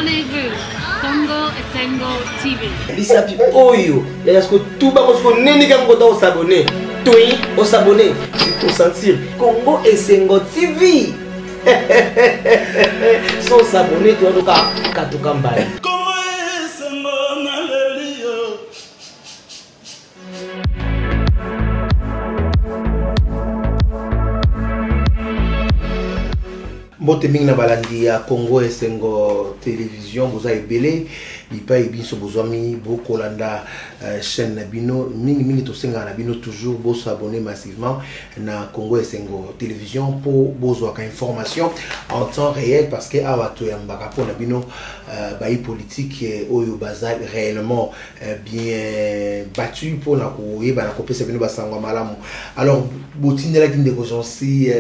Abonnez-vous. Congo Esengo TV. Bisapi Oyo. Est-ce que tout le monde n'est pas s'abonner? Oui, on s'abonner. Pour sentir Congo Esengo TV. Sans s'abonner, tu vas tout cambaye. Mbote mingi na balandi ya Congo Esengo télévision vous avez belé bipa ebiso bozwami bokolanda chaîne na bino mingi to senga na bino toujours bo s'abonner massivement na Congo Esengo télévision pour bozwa ka information en temps réel parce que awato ya mbaka pona bino bayi politique oyo bazali réellement bien battu pour na koyeba na kopesa bino basangwa malamu. Alors botindela kindeko jonsi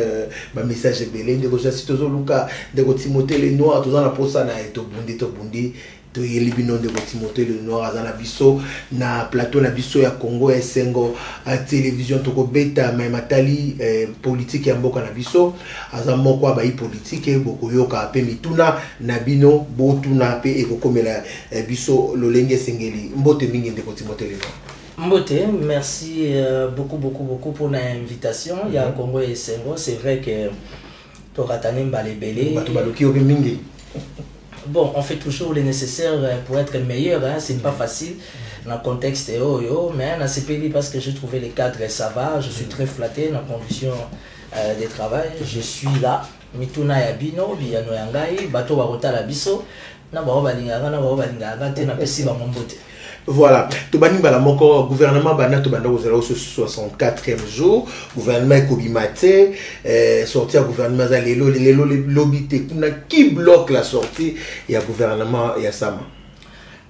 ba message belé ndeko jonsi tozo Luka de Timothée le noir tous la posa na to bundi to yelibino de Timothée le noir azana biso na plateau na biso ya Congo Esengo à télévision to ko beta mais matali politique ya mboka na biso azamo kwa bayi politique boko yoka pe mituna na bino botuna pe ekokomela biso lolenge sengeli mbote mingi de Timothée le noir. Mbote, merci beaucoup pour l'invitation. Il y a Congo Esengo, c'est vrai que bon, on fait toujours le nécessaire pour être meilleur, hein. C'est pas facile dans le contexte mais dans ces pays parce que j'ai trouvé les cadres ça va, je suis très flatté dans les conditions de travail, je suis là. Mituna ya bino, biyano yangai, bato barota la biso, na ba balingaka te na pesi ba mombote. Voilà, to bani bala moko gouvernement bana to banda ozala au 64e jour, gouvernement Kobimate sortir gouvernement za lelo lobby te kuna qui bloque la sortie ya gouvernement ya Sama.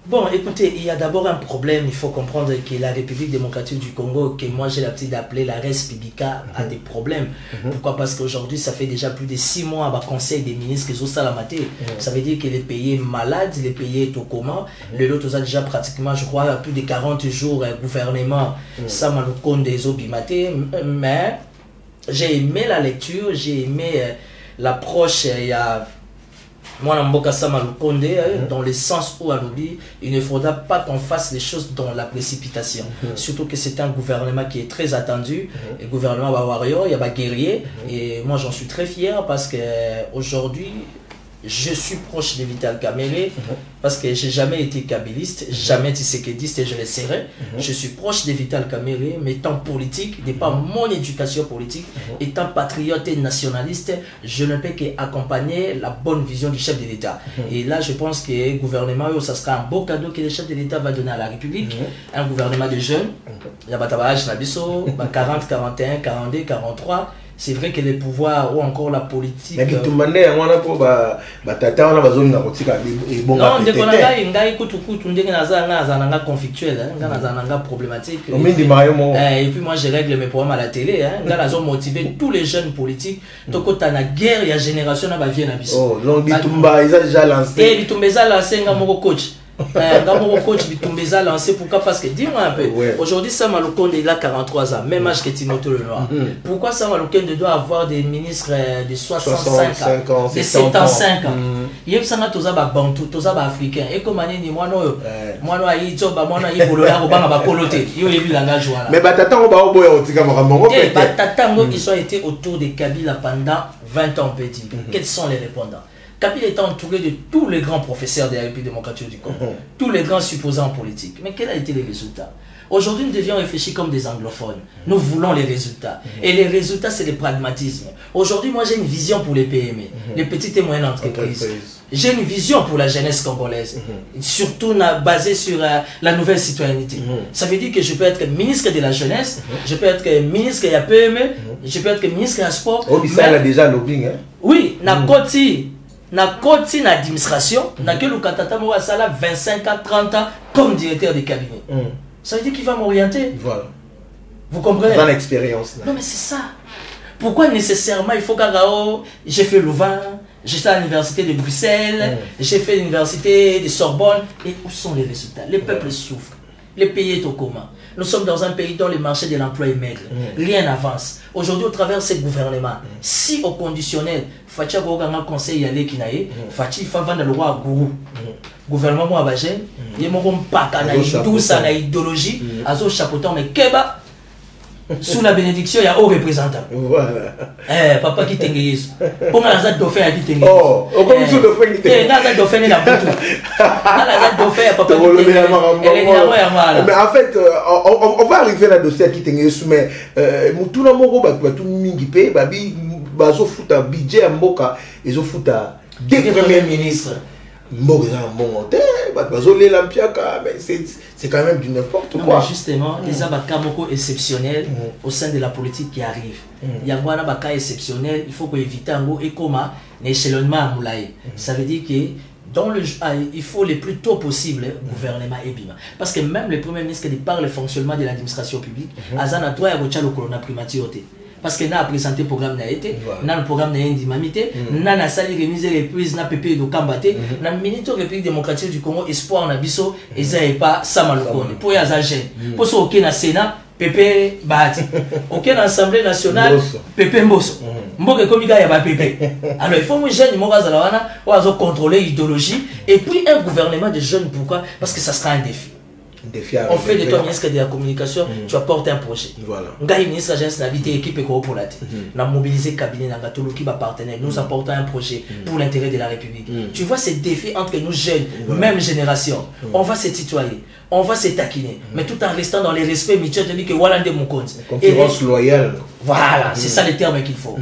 Bon, écoutez, il y a d'abord un problème, il faut comprendre que la République démocratique du Congo, que moi j'ai l'habitude d'appeler la Res Publica, a des problèmes. Pourquoi? Parce qu'aujourd'hui, ça fait déjà plus de 6 mois à conseil des ministres qui sont salamatés. Ça veut dire que les pays est malade, les pays est au coma. Le lot a déjà pratiquement, je crois, plus de 40 jours gouvernement, ça m'a le compte des obimatés. Mais j'ai aimé la lecture, j'ai aimé l'approche, il y a moi, dans le sens où il ne faudra pas qu'on fasse les choses dans la précipitation. Surtout que c'est un gouvernement qui est très attendu. Le gouvernement Warrior, il y a guerrier. Et moi, j'en suis très fier parce que aujourd'hui, je suis proche de Vital Kamerhe parce que j'ai jamais été kabyliste, jamais tshisekidiste et je le serai. Je suis proche de Vital Kamerhe, mais étant politique, de par mon éducation politique, étant patriote et nationaliste, je ne peux qu'accompagner la bonne vision du chef de l'État. Et là, je pense que le gouvernement, ça sera un beau cadeau que le chef de l'État va donner à la République. Un gouvernement de jeunes, il y a 40, 41, 42, 43. C'est vrai que les pouvoirs ou encore la politique. Mais tout le monde est en pour batata on a besoin de politique et bon. Non, dès qu'on a une gars écoute on dit que nazanga conflictuel, nazanga problématique. Et puis moi je règle mes problèmes à la télé, nga nazo motiver tous les jeunes politiques. Donc quand la guerre, il y a génération na ba vie na biso. Oh, donc Bitumba ils ont déjà lancé. Et Bitumba ils ont lancé nga moko coach. D'abord coach Bitumbeza lancé pourquoi? Parce que dis-moi un peu, aujourd'hui Sama Lukonde il a 43 ans, même âge que Timothée le Noir. Pourquoi Sama Lukonde doit avoir des ministres de 65 ans, de 75 ans? Il y a ça tous ba bantu, tous ba africain. Et comme ani moi no ayi joba moi no ayi bolola ko banga ba kolote. Yo yebi langage wala. Mais batata on ba oboya otika makambo peut-être. Batata ils ont été autour de Kabila pendant 20 ans petit. Quels sont les répondants? Kabila est entouré de tous les grands professeurs de la République démocratique du Congo, tous les grands supposants politiques. Mais quels ont été les résultats? Aujourd'hui, nous devions réfléchir comme des anglophones. Nous voulons les résultats. Et les résultats, c'est le pragmatisme. Aujourd'hui, moi, j'ai une vision pour les PME, les petites et moyennes entreprises. J'ai une vision pour la jeunesse congolaise, surtout basée sur la nouvelle citoyenneté. Ça veut dire que je peux être ministre de la jeunesse, je peux être ministre de la PME, je peux être ministre de la sport. Oh, ça, elle a déjà lobbying, hein? Oui, na côté l'administration, na que le katata mo sala 25 ans, 30 ans comme directeur de cabinet. Ça veut dire qu'il va m'orienter. Voilà. Vous comprenez? Dans l'expérience. Non mais c'est ça. Pourquoi nécessairement il faut qu'Agao, j'ai fait Louvain, j'étais à l'université de Bruxelles, j'ai fait l'université de Sorbonne et où sont les résultats? Les peuples souffrent. Les pays sont au coma. Nous sommes dans un pays dont le marché de l'emploi est maigre. Rien n'avance. Aujourd'hui, au travers de ce gouvernement, si au conditionnel, Fatia Goganga conseil y aller Kinaye, Fatia il faut vendre le roi gourou. Gouvernement moi bagé, il m'ont pas canaï tout ça la idéologie, azo chapeauton mais keba sous la bénédiction il y a haut représentant. Voilà. Papa qui t'engue Yesu. Pour moi la dauphin qui t'engue. Oh, comme sous dauphin qui t'engue. La dauphin est la boutou. La dauphin papa qui t'engue. Mais en fait, on va arriver à la dossier qui t'engue Yesu mais mutuna moko ba tout mingi pe babi bazo futa budget à mboka et zo futa des premiers ministres. Mais c'est quand même du n'importe quoi. Justement, les abaka moko exceptionnels au sein de la politique qui arrive. Il y a un abaka exceptionnel, il faut qu'on évite un mot et comment l'échelonnement à moulaye. Ça veut dire que dans le, il faut le plus tôt possible gouvernement et bima. Parce que même le premier ministre qui parle le fonctionnement de l'administration publique, Azana toi et Rocha le colonna primaturité. Parce que n'a présenté le programme n'a été, n'a le programme n'a indimamité, n'a na sali remise les prises, n'a pépé de cambaté, n'a minute République démocratique du Congo espoir na biso et ça est pas ça malokone. Pour y azager, pour ce aucun na Sénat, pépé bati, aucun assemblée nationale, pépé mboso. Mboke komiga ya ba pépé. Alors il faut que jeune moga zalawana ou azo contrôler l'idéologie et puis un gouvernement de jeunes pourquoi? Parce que ça sera un défi. On fait de toi ministre de la communication, tu apportes un projet. Voilà. Ngaï ministre de la jeunesse n'habite équipe et coopolate. On a mobilisé le cabinet Nagatolo qui va partenaire. Nous apportons un projet pour l'intérêt de la République. Tu vois ces défis entre nous jeunes, même génération. On va se tutoyer, on va se taquiner, mais tout en restant dans les respects mutuels de que voilà de mon compte. Concurrence loyale. Voilà, c'est ça le terme qu'il faut.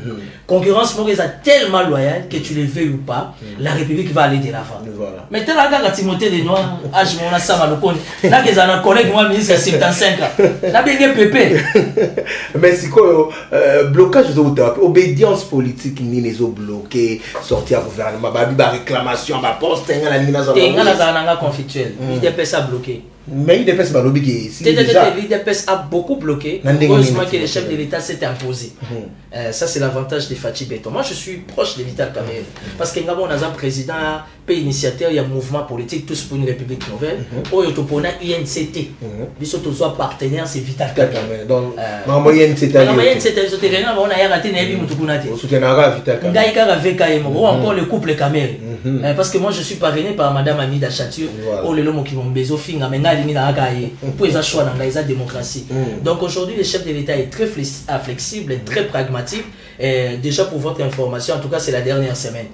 Concurrence mauvaise tellement loyale que tu le veuilles ou pas, la République va aller de l'avant. Voilà. Mais tel la Timothée des Noirs, âge mon sama le compte. Là que un collègue moi ministre 75 ans. Là bien pépé. Mais c'est quoi blocage de obédience politique ni les ont bloqué sortir gouvernement ba réclamation ba poste la nina za. Tenga la zananga conflictuel. Il dépêche à bloquer. Mais il dépêche pas lobby qui l'IDPS a beaucoup bloqué. Heureusement que le chef de l'État s'est imposé. Ça, c'est l'avantage de Fatih Beton. Moi, je suis proche de Vital Kamerhe. Parce que nous avons un président, pays initiateur, il y a un mouvement politique, tous pour une république nouvelle. Au Yotopona, INCT. Nous sommes partenaires, c'est Vital Kamerhe. Donc, INCT. On a raté Nebi Moutounate. On soutiendra Vital Kamerhe. Ou encore le couple Kamerhe. Parce que moi, je suis parrainé par Madame Amida Chature. Oh, le lomo qui m'ont besoin pour les choix dans la démocratie. Donc aujourd'hui, le chef de l'État est très flexible, très pragmatique. Et déjà pour votre information, en tout cas c'est la dernière semaine.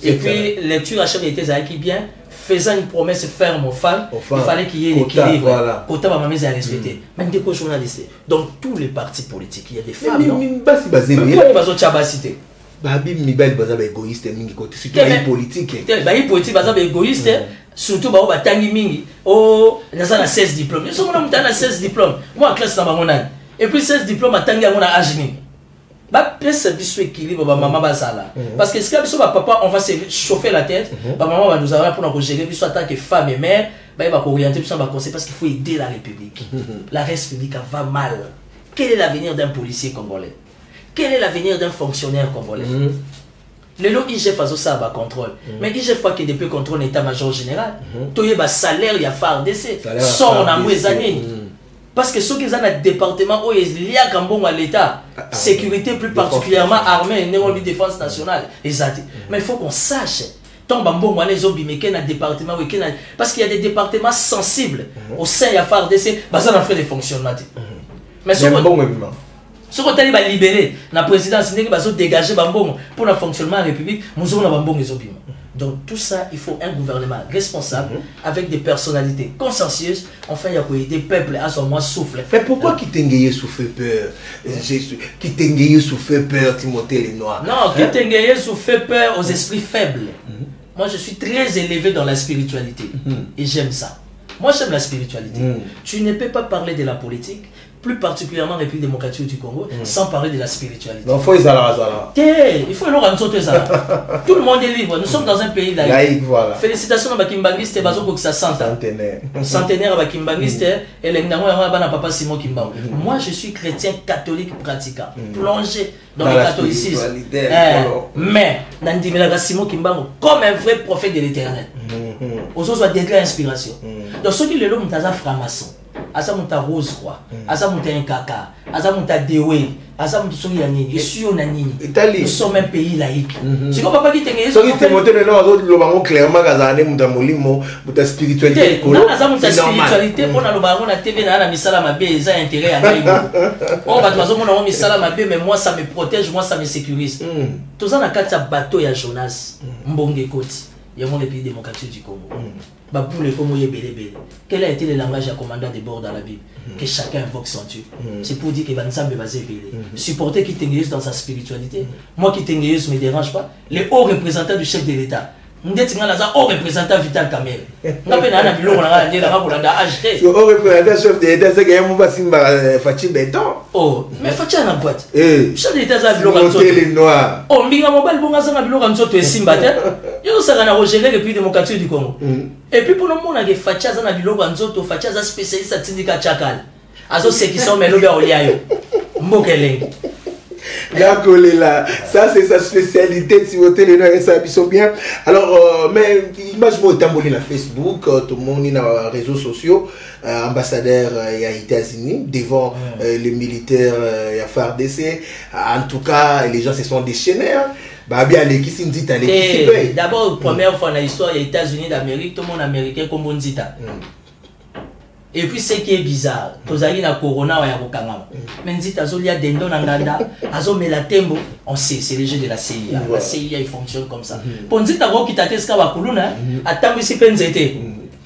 Et puis lecture à chef de l'État qui bien, faisant une promesse ferme aux femmes, il fallait qu'il y ait l'équilibre. Quota va m'amener à respecter. Même des journalistes. Dans tous les partis politiques, il y a des femmes. Babi Mibel Bazab égoïste mingi côté surtout les politiques. Babi politique Bazab égoïste surtout ba batangi mingi. Oh, naza na 16 diplômes. Ils sont na 16 diplômes. Moi en classe na bangonani. Et puis 16 diplômes atangi ngona âge mingi. Ba pièce biso équilibre ba maman bazala. Parce que si biso ba papa on va se chauffer la tête, ba maman va nous avoir pour nous gérer biso en tant que femme et mère, ba il va orienter biso ba conseil parce qu'il faut aider la République. La République va mal. Quel est l'avenir d'un policier congolais? Quel est l'avenir d'un fonctionnaire congolais? Le lot IGF a ça à contrôle. Mais IGF pas que depuis contrôle l'état-major général, tu as un salaire, il y a FARDC, sans on a moins années. Parce que ceux qui ont un département où il y a à l'État, sécurité plus particulièrement armée, néo défense nationale, mais il faut qu'on sache. Parce qu'il y a des départements sensibles au sein de FARDC, ça a fait des fonctionnements. Mais ce qu'on a libéré, la présidence, c'est qu'ils ont dégagé pour le fonctionnement de la République, nous avons donc tout ça, il faut un gouvernement responsable, avec des personnalités consciencieuses, enfin il y a des peuples à son moins souffle. Mais pourquoi qui t'engueille souffle peur? Qui t'engueille souffle peur, Timothée les Noirs? Non, qui t'engueille souffle peur aux esprits faibles. Moi je suis très élevé dans la spiritualité, et j'aime ça. Moi j'aime la spiritualité. Tu ne peux pas parler de la politique, plus particulièrement République démocratique du Congo, sans parler de la spiritualité. Non, il faut y aller. Il faut le rendre ça. Tout le monde est libre. Nous sommes dans un pays laïque. Voilà. Félicitations à Bakimbangiste et Bazoko que ça centenaire. Centenaire à Bakimbangiste et l'Engamo à Papa Simon Kimbango. Moi, je suis chrétien catholique pratiquant, plongé dans le catholicisme. Mais, Nandimela Simon Kimbango, comme un vrai prophète de l'éternel. Aux autres, degré d'inspiration. Donc, ceux qui le l'ont, c'est un franc-maçon. asa muta Rose quoi, asa muta Nkaka, asa muta Dewe, asa muta soki ya nini, esuyo na nini. Nous sommes un pays laïque. Si on papa qui t'engage, soki Timothée le nom le bango clairement kazane muta molimo, muta spiritualité kolo. Non, asa muta spiritualité pour na lo bango na TV na misala mabe eza intérêt ya ngai. On va bazo mona misala mabe mais moi ça me protège, moi ça me sécurise. Tout ça na kati bateau ya Jonas, Mbonge Koti. Il y a le pays démocratique du Congo. Pour les Congo, quel a été le langage du commandant de bord dans la Bible? Que chacun invoque son Dieu. C'est pour dire que Banzambe va s'éveiller. Supporter qui t'engage dans sa spiritualité. Moi qui t'engage ne me dérange pas. Les hauts représentants du chef de l'État. Nous sommes haut représentant Vital Kamerhe. Nous avons un haut représentant chef de l'État, c'est qu'il y a un mot Fachi Béton. Oh, mais Fachi a un boîte. Chef de l'État, c'est un noir. Oh, Mbinga Mobile, bon, c'est un bilon de Simba. Yo ça a rejeté le pays démocratique du Congo. Et puis pour le monde, il y a Fachi a un bilon de Fachi a un spécialiste à Tindika Tchakal. Azo ceux qui sont melobé au Liayo. Mbokeleng. Ça c'est sa spécialité, Timothée le nom, ça ils bien. Alors, mais imagine-moi tambourine à Facebook, tout le monde est dans les réseaux sociaux, ambassadeur aux États-Unis, devant les militaires à FARDC. En tout cas, les gens se sont déchaînés. D'abord, première fois dans l'histoire des États-Unis d'Amérique, tout le monde américain comme Bonzita. Et puis ce qui est bizarre, tozali na corona ya kokangama. Mais nzita azolia dendo na nganda, azomela tembo, on sait c'est les jeux de la CIA. La CIA il fonctionne comme ça. Pour nzita ko kitateska ba kuluna, atambi si penzete.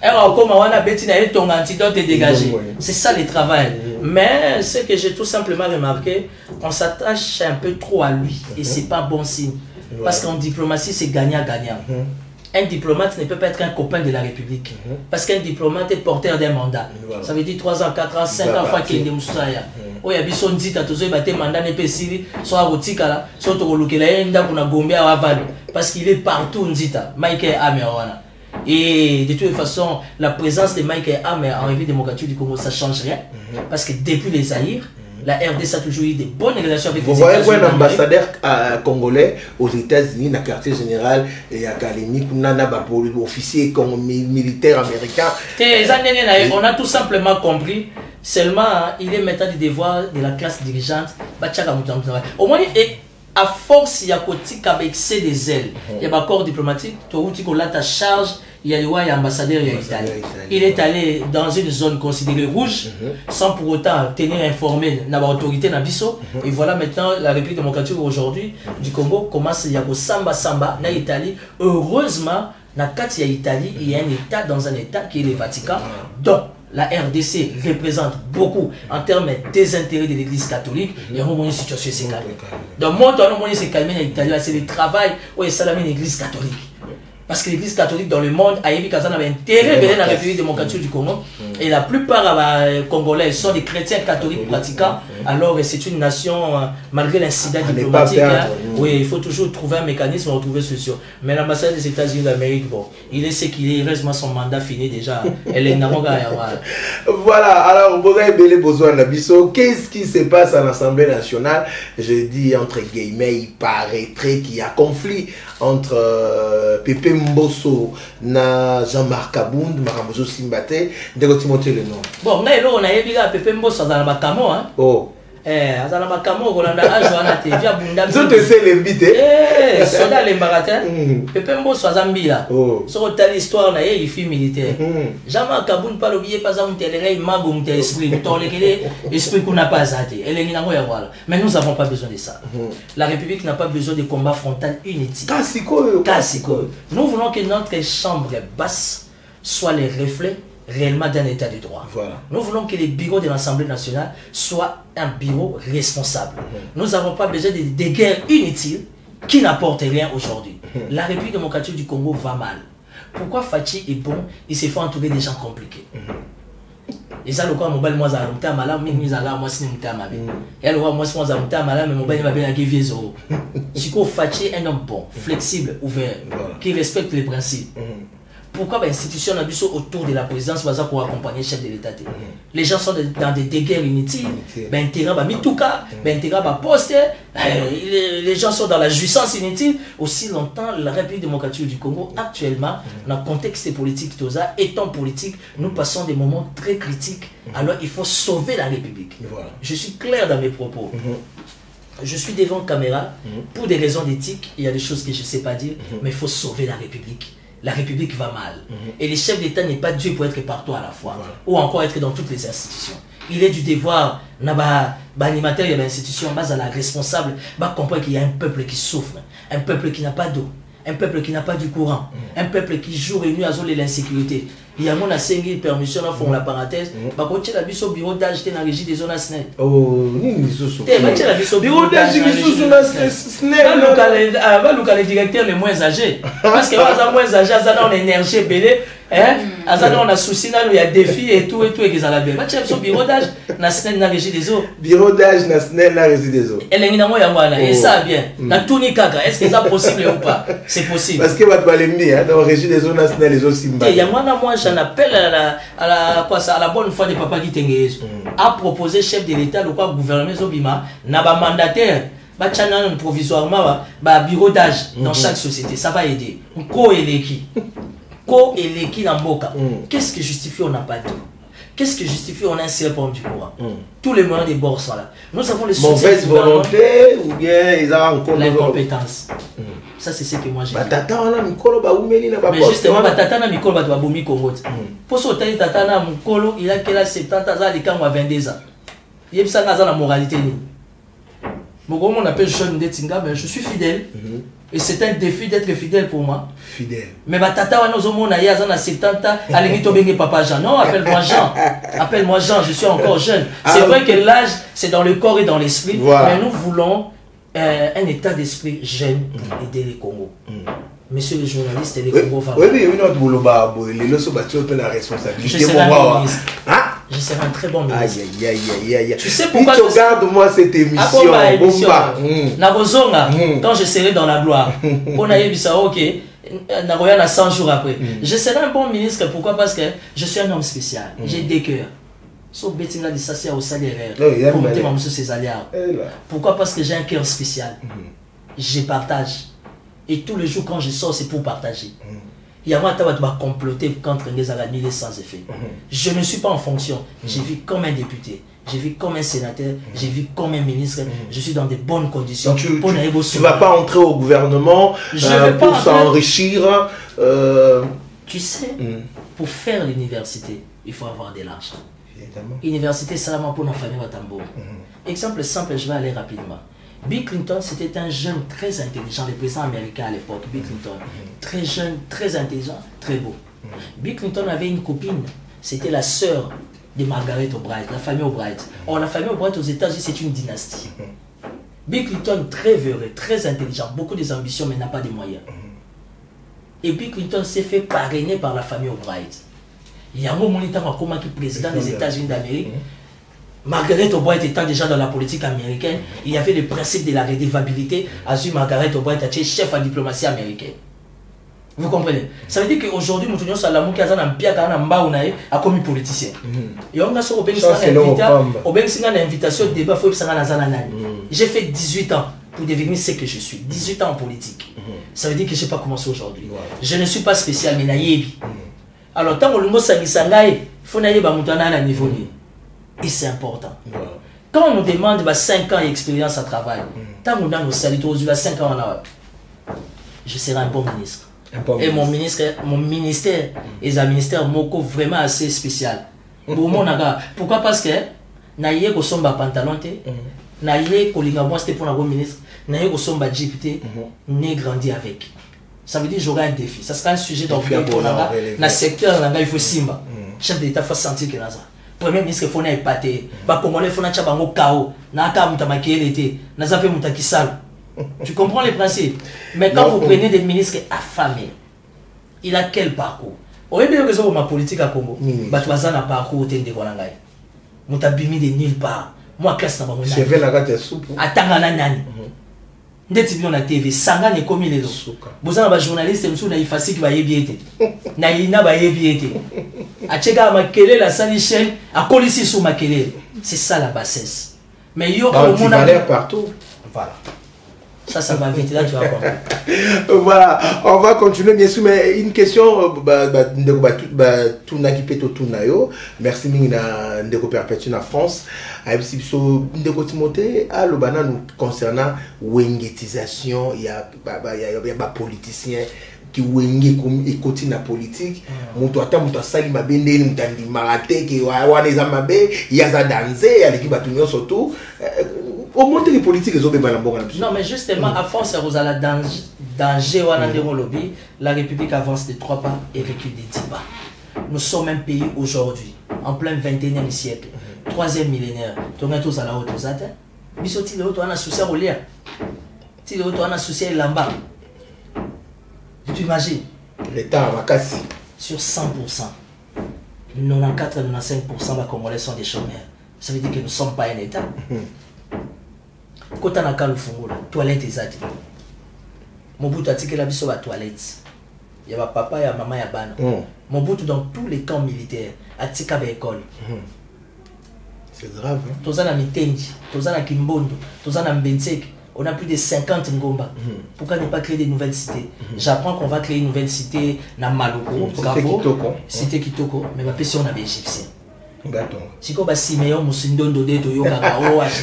Alors comme wana beti na ton antidote est dégagé. C'est ça le travail. Mais ce que j'ai tout simplement remarqué, on s'attache un peu trop à lui et c'est pas bon signe. Parce qu'en diplomatie c'est gagnant-gagnant. Un diplomate ne peut pas être un copain de la République. Parce qu'un diplomate est porteur d'un mandat. Ça veut dire 3 ans, 4 ans, 5 ans, fois qu'il y a des moussaya. Oh, il y a des dit à tous les mandat n'est pas si, soit à Rotikala, soit au Lokela, pour Gombe à Havane. Parce qu'il est partout, Nzita. Michael Amerwana. Et de toute façon, la présence de Michael Amer en République démocratique du Congo, ça ne change rien. Parce que depuis les Zaïre, la RDC a toujours eu de bonnes relations avec les États-Unis. Vous voyez un ambassadeur congolais aux États-Unis, dans le quartier général et académique, officier militaire américain. On a tout simplement compris. Seulement, il est maintenant du devoir de la classe dirigeante. Au moins, à force, il y a un excès des ailes. Il y a un accord diplomatique, tu as ta charge. Il y a un ambassadeur italien. Il est allé dans une zone considérée rouge, sans pour autant tenir informé l'autorité Nabiso. Et voilà maintenant la République démocratique aujourd'hui du Congo commence à samba en Italie. Heureusement, dans l'Italie, il y a un État dans un État qui est le Vatican. Donc, la RDC représente beaucoup en termes des intérêts de l'Église catholique. Il y a une situation c'est calme. Donc, moi, c'est calme en Italie, c'est le travail où il y a l'Église catholique. Parce que l'Église catholique dans le monde a intérêt à la République démocratique du Congo. Et la plupart des Congolais sont des chrétiens catholiques pratiquants. Alors c'est une nation, malgré l'incident diplomatique, oui, il faut toujours trouver un mécanisme, retrouver solution. Mais l'ambassade des États-Unis d'Amérique, bon, il est ce qu'il est, heureusement son mandat fini déjà. Voilà, alors vous avez besoin d'Abisso. Qu'est-ce qui se passe à l'Assemblée nationale? Je dis entre guillemets, il paraîtrait qu'il y a conflit entre Pépé Mbosso na Jean-Marc Abound, Marambozo Simbate, de Timothée le nom. Bon, on a eu Pépé Mbosso dans la camo, hein? Oh. Dans la camo, on a un via Bunda. Je te sais l'inviter. Soda les Maratin. Pépé Mbosso à Zambia. Sur telle histoire, il fait militaire. Jean-Marc Abound, pas l'oublier, pas un tel magum, tel esprit, esprit qu'on n'a pas zaté. Mais nous n'avons pas besoin de ça. La République n'a pas besoin de combats frontal inutiles. Nous voulons que notre chambre basse soit les reflets réellement d'un état de droit. Voilà. Nous voulons que les bureaux de l'Assemblée nationale soient un bureau responsable. Nous n'avons pas besoin de guerres inutiles qui n'apportent rien aujourd'hui. La République démocratique du Congo va mal. Pourquoi Fachi est bon? Il se fait entourer des gens compliqués. Et ça, le quoi, mobile, moi, ça a malade, mais nous allons, moi, c'est une malade. Et alors, moi, ça a malade, mais mobile, va bien gagner zéro. Si Fachi est un homme bon, flexible, ouvert, qui respecte les principes. pourquoi l'institution a autour de la présidence va pour accompagner le chef de l'État? Les gens sont dans des guerres inutiles. Poste. Les gens sont dans la jouissance inutile. Aussi longtemps, la République démocratique du Congo, actuellement, dans le contexte politique, étant politique, nous passons des moments très critiques. Alors, il faut sauver la République. Voilà. Je suis clair dans mes propos. Je suis devant caméra. Pour des raisons d'éthique, il y a des choses que je ne sais pas dire, mais il faut sauver la République. La République va mal. Et le chef d'État n'est pas Dieu pour être partout à la fois, ou encore être dans toutes les institutions. Il est du devoir, animateur de l'institution, à la responsable, comprendre qu'il y a un peuple qui souffre, un peuple qui n'a pas d'eau, un peuple qui n'a pas du courant, un peuple qui jour et nuit à zoler l'insécurité. Il y a mon assengi permission là font la parenthèse. Bah quand tu as vu au bureau d'âge t'es dans la régie des zones SNEL. Oh ni sous. T'es bah tu as vu au bureau d'âge des zones SNEL. Va le directeur les moins âgés. Parce que les moins âgés ils ont une énergie belée. On a souci il y a défi et tout et que ça va bien. Bah tu as vu au bureau d'âge national dans la régie des eaux. Bureau d'âge national dans la régie des eaux. Elle est dans moi et ça bien. Dans tout ni caca. Est-ce que ça possible ou pas? C'est possible. Parce que va te parler mieux dans la régie des zones nationales les autres simba. Il y a moi j'en appelle à la bonne foi de Papa Gitengezo a proposé chef de l'État le gouvernement Zobima n'a pas mandataire provisoirement bureau d'âge dans chaque société, ça va aider. Ko eleki dans Mboka. Qu'est-ce que justifie on n'a pas d'eau? Qu'est-ce que justifie on a un seul point du courant? Tous les moyens des bords sont là. Nous avons les mauvaise volonté ou bien ils ont encore l'incompétence. Ça c'est ce que moi j'ai dit. Mais justement tata na mikolo ba bomi Congo. Pour ça tata na mikolo il a quel âge 70 ans il a 22 ans. Il y a la moralité ni. Bon on appelle jeune Ndetinga mais je suis fidèle. Et c'est un défi d'être fidèle pour moi. Fidèle. Mais tata wana ozomona ya na 70 ans alingi to benge papa Jean. Non, appelle-moi Jean. Appelle-moi Jean, je suis encore jeune. C'est vrai que l'âge c'est dans le corps et dans l'esprit, mais nous voulons un état d'esprit jeune et aider les Congo. Monsieur le journaliste et les Congo la responsabilité. Je serai un ministre. Je serai un très bon ministre. Tu sais pourquoi regarde-moi cette émission. Quand je serai dans la gloire, on a eu ça, ok. 100 jours après. Je serai un bon ministre. Pourquoi? Parce que je suis un homme spécial. J'ai des cœurs. Sauf que là, ça c'est au salaire. Pour monter ma monsieur Césaliard. Pourquoi? Parce que j'ai un cœur spécial. Je partage. Et tous les jours quand je sors, c'est pour partager. Il y a moi qui va comploter contre les aragnés sans effet. Je ne suis pas en fonction. Je vis comme un député. Je vis comme un sénateur. Je vis comme un ministre. Je suis dans de bonnes conditions. Tu ne vas pas entrer au gouvernement pour s'enrichir. Tu sais, pour faire l'université, il faut avoir de l'argent. Université seulement pour nos familles à Tambour. Exemple simple, je vais aller rapidement. Bill Clinton, c'était un jeune très intelligent, le président américain à l'époque, Bill Clinton. Très jeune, très intelligent, très beau. Bill Clinton avait une copine, c'était la sœur de Margaret O'Brien, la famille O'Brien. Or, la famille O'Brien aux États-Unis, c'est une dynastie. Bill Clinton, très véreux, très intelligent, beaucoup d'ambitions, mais n'a pas de moyens. Et Bill Clinton s'est fait parrainer par la famille O'Brien. Il y a un moment où il est président des États-Unis d'Amérique. Margaret O'Brien étant déjà dans la politique américaine, il y avait le principe de la redevabilité. Azur Margaret O'Brien était chef en diplomatie américaine. Vous comprenez? Ça veut dire qu'aujourd'hui, nous avons Salamou qui a commis politicien. Et on a une invitation de débat. J'ai fait 18 ans pour devenir ce que je suis. 18 ans en politique. Ça veut dire que je n'ai pas commencé aujourd'hui. Je ne suis pas spécial, mais naïbi. Alors, tant que nous avons il faut naïbi à niveau. Et c'est important. Quand on nous demande 5 ans d'expérience à travail, tant qu'on a nos salariés, 5 ans, je serai un bon ministre. Et mon ministère est un ministère vraiment assez spécial. Pourquoi? Parce que naïe ko somba pantalon te, naïe ko linga moi c'était pour un bon ministre, naïe ko somba député, né grandi avec. Ça veut dire j'aurai un défi. Ça sera un sujet dans le secteur il faut simba. Chef d'État faut sentir que là ça. Premier ministre il faut na épater. Ba congolais faut na tchabango kao, na ka mutamaki était, na zape mutakisal. Tu comprends les principes? Mais quand vous prenez des ministres affamés, il a quel parcours? Vous avez bien raison pour ma politique à Congo. Bah tu vas un parcours au Tende Kolangai. Mutabimi de nulle part. Moi classe na bango. Je vais la gâter soupe. Atanga na nani. ndeti bino na TV sanga ne komi les bozana ba journaliste msu na ifasi ki ba yebiete na ina ba yebiete acheka makele la sali chaîne a kolisi sous makele c'est ça la bassesse mais yo au monde partout voilà ça va vite là tu vas voir voilà on va continuer bien sûr mais une question tout na qui peut tout na yo merci mingi ndeko perpétue na France ayebisi so ndeko Timothée alobana nous concernant wengetisation ya ba politicien qui wenge comme écouter na politique mutu ata mutu asali mabende ni mutandi marate ki wana eza mabe yaza danser aleki batu nyonso tout au monde les politiques ils ont besoin de non mais justement à force à la danger wana ndemo lobby la République avance de 3 pas et recule de 10 pas. Nous sommes un pays aujourd'hui en plein 21e siècle 3e millénaire on est tous à la haute aux atteintes bisoti le auto on a souci au lire ti le auto on a souci lamba tu imagines l'état va casser sur 100% 94-95% des Congolais sont des chômeurs. Ça veut dire que nous ne sommes pas un état. Quand on a le fungola, toilette est zati. Mobutu a tiré la biso à toilette. Il y a papa, il y a maman, il y a bano. Mobutu dans tous les camps militaires a tiré à l'école. C'est grave. Tous en Mitenji, tous en Kimbondo, tous en Mbensek. On a plus de 50 Ngomba. Pourquoi ne pas créer des nouvelles cités? J'apprends qu'on va créer une nouvelle cité dans Maloko, cité Kitoko, mais ma question on a des Égyptiens. Si on va Siméon Moussindondo de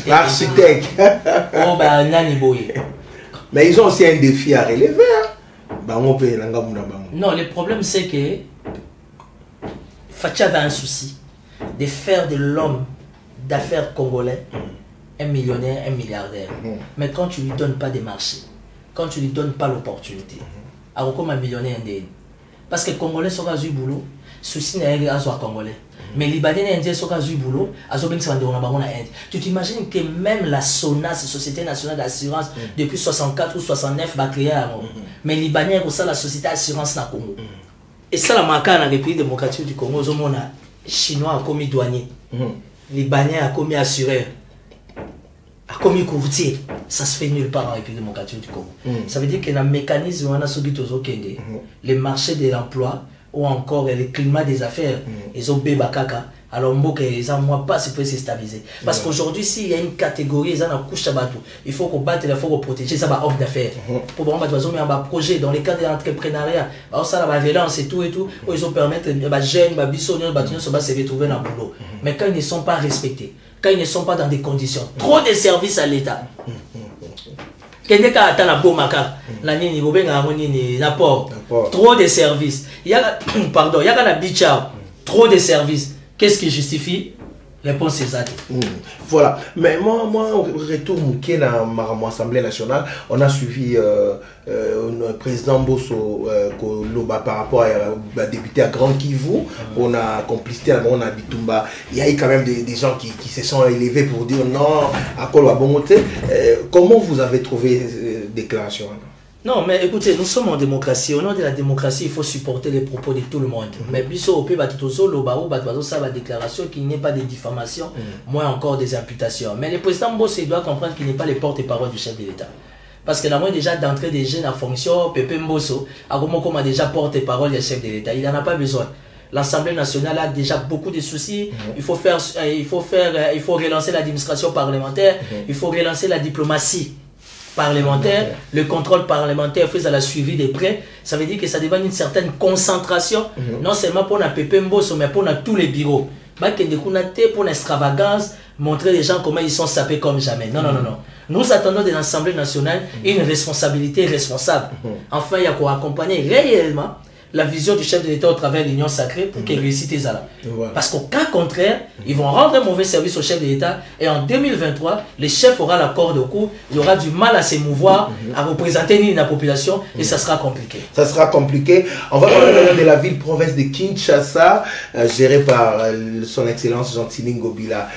architecte. Oh bah nani boye. Mais ils ont aussi un défi à relever. Non, le problème c'est que Fatia avait un souci de faire de l'homme d'affaires congolais un millionnaire, un milliardaire. Mais quand tu lui donnes pas des marchés, quand tu lui donnes pas l'opportunité, alors comme un millionnaire indien. Parce que les Congolais sont du boulot, souci n'est pas à Congolais. Mais les Libanais et Indiens sont du boulot, tu t'imagines que même la SONAS, Société Nationale d'Assurance, depuis 64 ou 69, va créer un mot. Mais les Libanais ont la Société d'Assurance na Congo. Et ça, la marque dans les pays démocratiques du Congo, les Chinois ont commis douanier, les Libanais ont commis assureur. Comme courtier, ça se fait nulle part en République démocratique du Congo. Ça veut dire que le mécanisme, on a subi les marchés de l'emploi ou encore le climat des affaires, ils ont bébakaka. Alors, ils ont pas se se stabiliser. Parce qu'aujourd'hui, s'il y a une catégorie, ils ont un couche à bateau. Il faut qu'on batte, il faut qu'on protège, ça va hors d'affaires. Pour voir un projet dans les cas de l'entrepreneuriat, ça la relance et tout, où ils ont permettre les jeunes, les bissonneurs, les se retrouver dans le boulot. Mais quand ils ne sont pas respectés, quand ils ne sont pas dans des conditions, trop de services à l'État. Trop de services. Pardon, il y a la bicha, trop de services. Qu'est-ce qui justifie? Réponse c'est ça. Voilà. Mais moi, retour dans la Assemblée nationale, on a suivi le président Bosso par rapport à la députée à Grand Kivu. On a complicité à on a Bitumba. Il y a eu quand même des gens qui se sont élevés pour dire non, à quoi bon côté. Comment vous avez trouvé cette déclaration? Non, mais écoutez, nous sommes en démocratie. Au nom de la démocratie, il faut supporter les propos de tout le monde. Mais biso au pays, ça va déclaration qu'il n'y ait pas de diffamation, moins encore des imputations. Mais le président Bosso doit comprendre qu'il n'est pas le porte-parole du chef de l'État. Parce que là, moi, déjà d'entrer des jeunes en fonction, Pépé Mbosso, a déjà porte-parole du chef de l'État. Il n'en a pas besoin. L'Assemblée nationale a déjà beaucoup de soucis. Il faut relancer l'administration parlementaire. Il faut relancer la diplomatie parlementaire, le contrôle parlementaire fait à la suivi des prêts, ça veut dire que ça demande une certaine concentration, non seulement pour la Pépé Mbosso, mais pour tous les bureaux. Pour l'extravagance, montrer les gens comment ils sont sapés comme jamais. Non. Nous attendons de l'Assemblée nationale une responsabilité responsable. Enfin, il y a quoi accompagner réellement la vision du chef de l'État au travers de l'Union sacrée pour qu'il réussisse les ala. Parce qu'au cas contraire, ils vont rendre un mauvais service au chef de l'État et en 2023, le chef aura la corde au cou, il aura du mal à s'émouvoir, à représenter la population et ça sera compliqué. Ça sera compliqué. On va parler de la ville-province de Kinshasa, gérée par son excellence Gentilin Ngobila.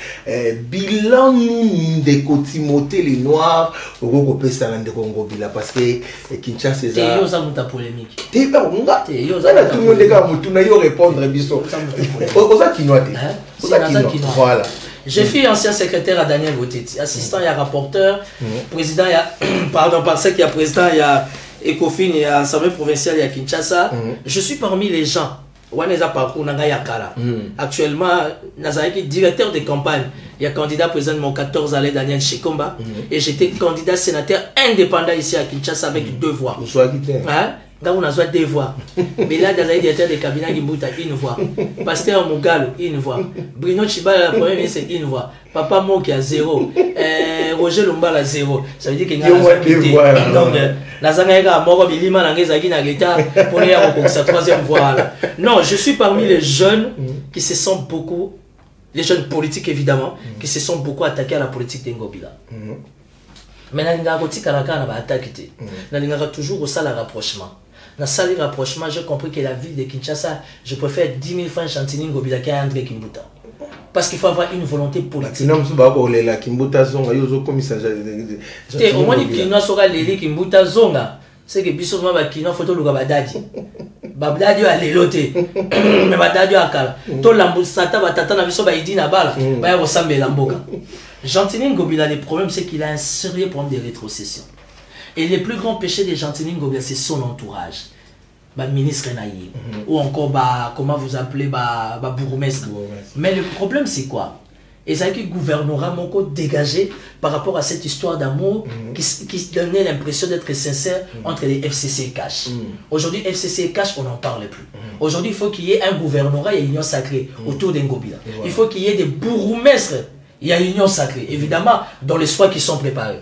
Bilan de Timothée les Noirs au Ngobila parce que Kinshasa c'est ça. C'est polémique. Tout le monde est répondre biso. Oza kinoate. Voilà. Je suis ancien secrétaire à Daniel Woteti, assistant, il y a rapporteur, président, il y a, pardon, parce qu'il y a président, il y a Ecofin, il y a Assemblée provinciale, il y a Kinshasa. Je suis parmi les gens. Actuellement, Nazaré directeur de campagne, il y a candidat président de mon 14 allé Daniel Shekomba, et j'étais candidat sénateur indépendant ici à Kinshasa avec 2 voix. Vous soyez quitté. Là, on a 2 voix. Mais là, dans les directeurs de cabinet, Gimbuta, 1 voix. Pasteur Mugalo, 1 voix. Bruno Chiba, la première ministre, 1 voix. Papa Moki a 0. Roger Lumbala 0. Ça veut dire qu'il y a 2 voix. Donc, la Zangaïga a mort, Bilima, Langezagi, Nageta, pour aller à sa 3e voix. Non, je suis parmi les jeunes qui se sentent beaucoup, les jeunes politiques évidemment, qui se sont beaucoup attaqués à la politique d'Engobila. Mais Nalinga Roti Karaka n'a pas attaqué. Nalinga toujours au salle rapprochement. Dans le salle rapprochement, j'ai compris que la ville de Kinshasa, je préfère 10 000 francs Chantini Ngobila qu'à André Kimbuta. Parce qu'il faut avoir une volonté politique. Au moins, il y a les Kimbuta Zonga. C'est que Bissot m'a dit photo le Gabadadi. Babdadi a l'éloté. Mais Babdadi a kala. Tout l'amboussata va t'attendre à Bissot Baïdina Bala. Baya Rosambe Lamboga. Gentini Ngobila, le problème c'est qu'il a un sérieux problème de rétrocession. Et le plus grand péché de Gentini Ngobila, c'est son entourage. Ministre Naïe. Ou encore, comment vous appelez, bourgmestre. Mais le problème c'est quoi? Et ça qui gouvernera mon code dégagé par rapport à cette histoire d'amour qui donnait l'impression d'être sincère entre les FCC et Cash. Aujourd'hui, FCC et Cash, on n'en parle plus. Aujourd'hui, il faut qu'il y ait un gouvernorat et une union sacrée autour d'Engobila. Il faut qu'il y ait des bourgmestres. Il y a une union sacrée, évidemment, dans les soins qui sont préparés.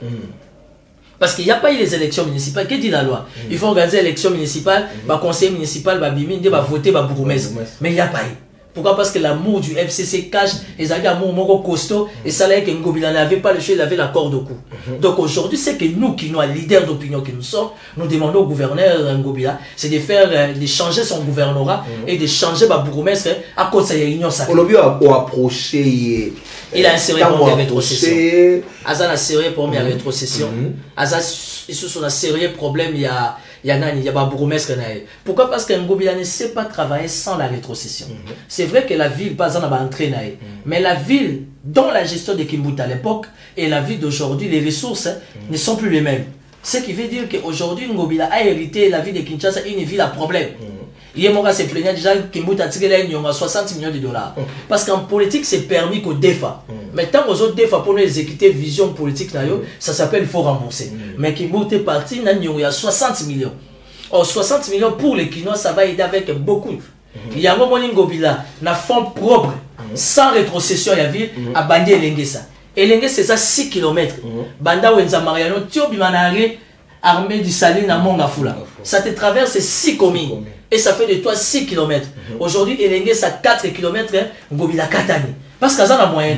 Parce qu'il n'y a pas eu les élections municipales. Que dit la loi? Il faut organiser les élections municipales, conseiller municipal, biminde, voter, bourgmestre. Mais il n'y a pas eu. Pourquoi? Parce que l'amour du FCC Cash, les amours costaud, et ça là que Ngobila n'avait pas le choix, il avait la corde au cou. Donc aujourd'hui, c'est que nous, qui nous, leaders d'opinion que nous sommes, nous demandons au gouverneur Ngobila, c'est de faire, de changer son gouvernorat et de changer ma bourgmestre à cause de l'union sacrée. Il a un sérieux problème de rétrocession. Azan a un sérieux problème de rétrocession. Azan, il a un sérieux problème, il y a bourgmestre. Pourquoi? Parce que Ngobila ne sait pas travailler sans la rétrocession. C'est vrai que la ville, pas en entré, mais la ville, dans la gestion de Kimbuta à l'époque, et la ville d'aujourd'hui, les ressources ne sont plus les mêmes. Ce qui veut dire qu'aujourd'hui, Ngobila a hérité la ville de Kinshasa, une ville à problème. Hier, moi, c'est plaignant déjà Kimbuta a tiré 60 millions de dollars. Parce qu'en politique, c'est permis qu'au DEFA. Maintenant, aux autres DEFA, pour nous exécuter vision politique, ça s'appelle il faut rembourser. Mais Kimbuta est parti, il y a 60 millions. Or, 60 millions pour les Kinois, ça va aider avec beaucoup. Il y a un moment Ngobila, na fonds propre, sans rétrocession, il y a ville, à Bandi et Lengesa. Et Lengesa, c'est ça 6 km. Banda Wenza Mariano, Tio Bimanare, armée du Saline à Mongafula. Ça te traverse 6 communes. Et ça fait de toi 6 km. Aujourd'hui, Lengesa, 4 km, Ngobila Katani. Parce qu'il y a un moyen.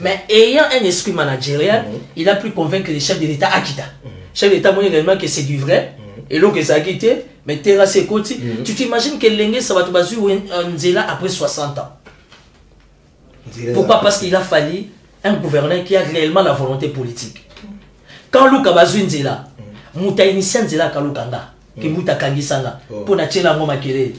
Mais ayant un esprit managérial, il a pu convaincre les chefs de l'État Akita. Le chef de l'État montre également que c'est du vrai. Et donc, ça a quitté, mais terre ses côtés. Tu t'imagines que l'Engue, ça va te baser un Nzela après 60 ans. Pourquoi? Parce qu'il a fallu un gouverneur qui a réellement la volonté politique. Quand Luka Bazu Nzela, Mouta initié Nzela Kalukanga, qui Mouta Kangisanga, pour Natchela Ngoma Kele.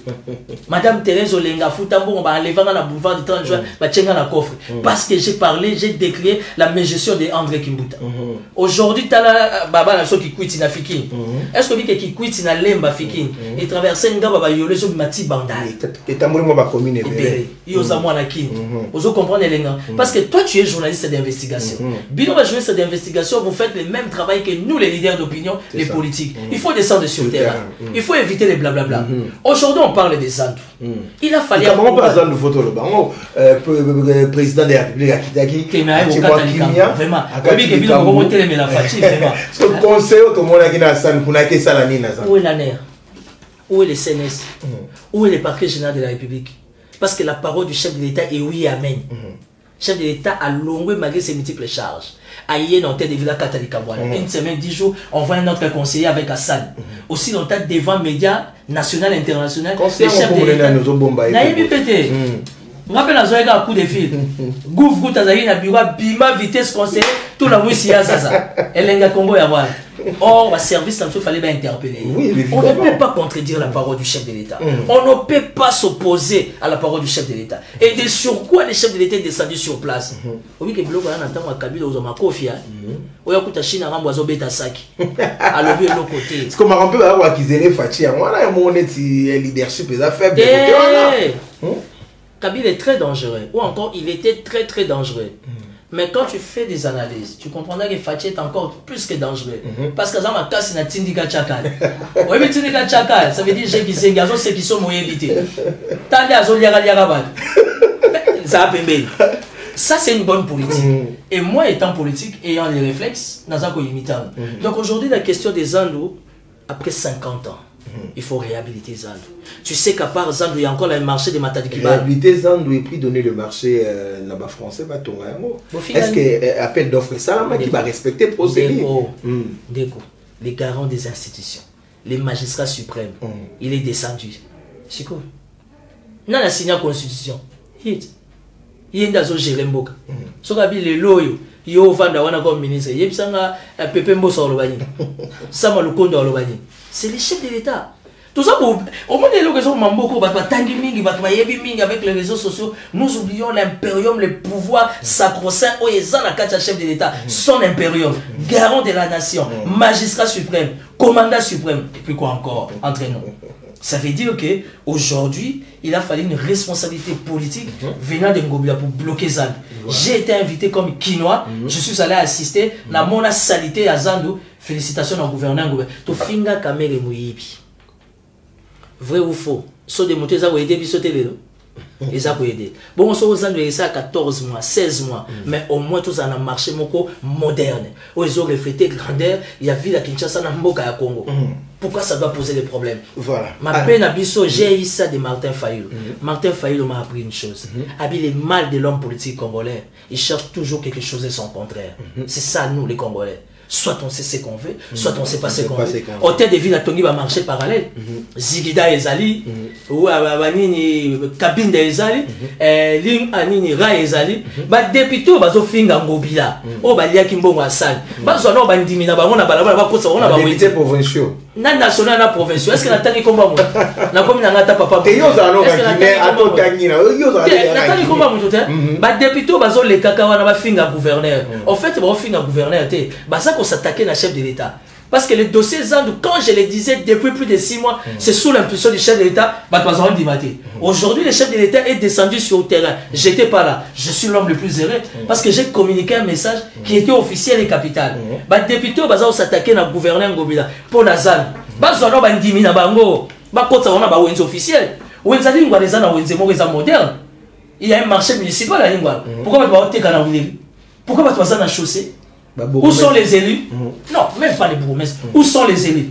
Madame Thérèse Olenga, Foutambo, on va enlever dans la boulevard du 30 juin, va tchenga la coffre. Parce que j'ai parlé, j'ai déclaré la mégestion de André Kimbuta. Aujourd'hui, tu as la Baba Nasso qui quitte na Fikin. Est-ce que tu qui quitte na Lemba Fikin? Il traverse un gars, Baba Yole, sur Mati Bandai. Et tu as mouru ma commune. Il y a un mois Kin. Vous comprenez les gars? Parce que toi, tu es journaliste d'investigation. Bino, journaliste d'investigation, vous faites le même travail que nous, les leaders d'opinion, les politiques. Il faut descendre sur terre. Il faut éviter les blablabla. Aujourd'hui, on parle des Zandou. Il a fallu. Comment pas Zandou photo le banc? Président de la République Akitaki. Vraiment. Ce conseil que moi qui n'a pas pour n'aller ça la nina. Où est la NER? Où est le CNS? Où est le parquet général de la République? Parce que la parole du chef de l'État est oui, amen. Le chef de l'État a longué malgré ses multiples charges. Aïe, dans tête de Villa Catholique. Une semaine, 10 jours, on voit un autre conseiller avec Hassan. Aussi longtemps devant les médias nationaux et internationaux. Le chef de l'État. Naïbi pété. Je me rappelle un coup de fil. Gouf, Goutazari, Nabiwa, Bima, vitesse conseiller, tout la mousse, ça. Et l'Enga Congo, Or, le service, il fallait interpeller. Oui, on ne peut pas contredire la parole du chef de l'État. On ne peut pas s'opposer à la parole du chef de l'État. Et de sur quoi le chef de l'État est descendu sur place. Oui, que bloc a entendu Kabila aux Omakofia. Oui, à côté Chine, on a bêta sac. À l'autre côté. C'est comme un peu à qu'ils aient Fachi. Moi, là, mon leadership est faible. Kabila est très dangereux. Ou encore, il était très très dangereux. Mais quand tu fais des analyses, tu comprendras que Fachi est encore plus que dangereux. Parce que ça m'a cassé na Tindika Chakal. Oui, mais Tindika Chakal, ça veut dire que c'est gazon, c'est qui sont moyens d'éviter. Tandis à Zoliara Liarabat. Ça a pémé. Ça, c'est une bonne politique. Et moi, étant politique, ayant les réflexes, nous avons imité. Donc aujourd'hui, la question des Zandou, après 50 ans, il faut réhabiliter Zandou. Tu sais qu'à part Zandou, il y a encore le marché des Matadikiba. Réhabiliter Zandou et puis donner le marché là-bas français, bah, est-ce que appel d'offres ça, qui va respecter le procédé? Déco, les garants des institutions, les magistrats suprêmes, il est descendu. C'est quoi? Non, la signé la constitution. Il y a une dazo Jérémboka. Ce qu'on a dit les loyaux. Yo vanda wana comme ministre yebisanga Pepe Mbosa olobani Sama Lukonde olobani c'est les chefs de l'État. Tout ça pour au moins les gens mamboko ba tangi mingi ba yebi mingi avec les réseaux sociaux. Nous oublions l'impérium, le pouvoir sacro-saint au ezana kacha chef de l'État, son impérium, garant de la nation, magistrat suprême, commandant suprême et puis quoi encore entre nous. Ça veut dire qu'aujourd'hui, il a fallu une responsabilité politique venant de Ngobila pour bloquer Zandou. J'ai été invité comme Kinois, je suis allé assister à mon salité à Zandou. Félicitations au gouverneur. Tu finga kamere muyibi. Vrai ou faux? So de monter ça, vous aidez, et ça peut aider. Bon, on se retrouve ça à 14 mois, 16 mois, mais au moins tout ça a un marché moderne. Où ils ont reflété grandeur, il y a vu la Kinshasa dans le Congo. Pourquoi ça doit poser des problèmes? Voilà. Ma peine à Bisso, j'ai eu ça de Martin Fayulu. Martin Fayulu m'a appris une chose. Les mal de l'homme politique congolais, il cherche toujours quelque chose de son contraire. C'est ça, nous, les Congolais. Soit on sait ce qu'on veut, soit on ne sait pas ce qu'on veut. Hôtel de ville à Tongi va marcher parallèle. Zigida Ezali, ou Abanini Kabinde Ezali, Ling Anini Ra Ezali, député au bazo Finga Ngobila, au Balia Kimbongo Hassan, bazo no bandimina bamona balabala bakosa on a ba député provinciaux. Na national na provinciaux. Est-ce que natani komba mo? Na komi na ngata papa. Et yo za no Guinée ato tangina. Yo za. Natani komba mo tout ba député bazo le kaka wana ba Finga gouverneur. En fait ba Finga gouverneur té. Ba ça qu'on s'attaquer à chef de l'État. Parce que le dossier Zandou, quand je le disais depuis plus de 6 mois, c'est sous l'impulsion du chef de l'État. Aujourd'hui, le chef de l'État est descendu sur le terrain. J'étais pas là. Je suis l'homme le plus heureux parce que j'ai communiqué un message qui était officiel et capital. Les députés ont s'attaqué à gouverneur Ngobila pour la Zandou. Ils ont officiel. Il y a un marché municipal à Lingua. Pourquoi tu vas dans la chaussée? Où sont les élus? Non, même pas les bourgmestres. Où sont les élus?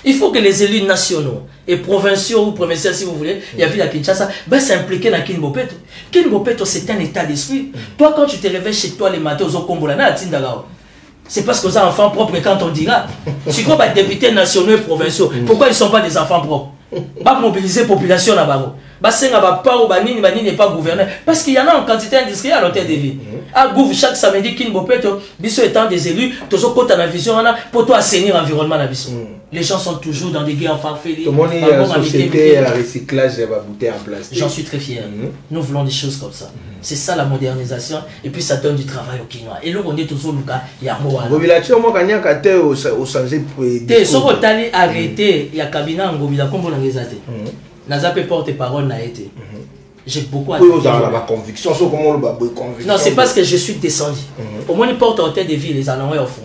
Il faut que les élus nationaux et provinciaux ou provinciaux, si vous voulez, il y a vu la Kinshasa, s'impliquer dans Kinbopeto. Kinbopeto, c'est un état d'esprit. Toi, quand tu te réveilles chez toi les matins aux Okombolana, c'est parce que vous êtes enfants propres quand on dira. Si quoi, députés nationaux et provinciaux, pourquoi ils ne sont pas des enfants propres? Pas mobiliser la population là-bas. N'est pas gouverneur. Parce qu'il y en a en quantité industrielle à l'hôtel de ville. À Gouv, chaque samedi, Kinbopeto, Bisso étant des élus, tous autres côtés de la vision, pour toi assainir l'environnement. Les gens sont toujours dans des guerres farfelées. Tout le monde est en société à recyclage et à bouteille en plastique. J'en suis très fier. Nous voulons des choses comme ça. C'est ça la modernisation. Et puis ça donne du travail au Kinois. Et là, on dit toujours, Lucas, il y a un mot. Arrêté, il y a un cabinet en Gobila, comme vous l'avez dit. Nazape porte-parole n'a été. J'ai beaucoup admiré. Non, c'est parce que je suis descendu. Au moins, les porte-hôtel des villes, les Anouais au fond.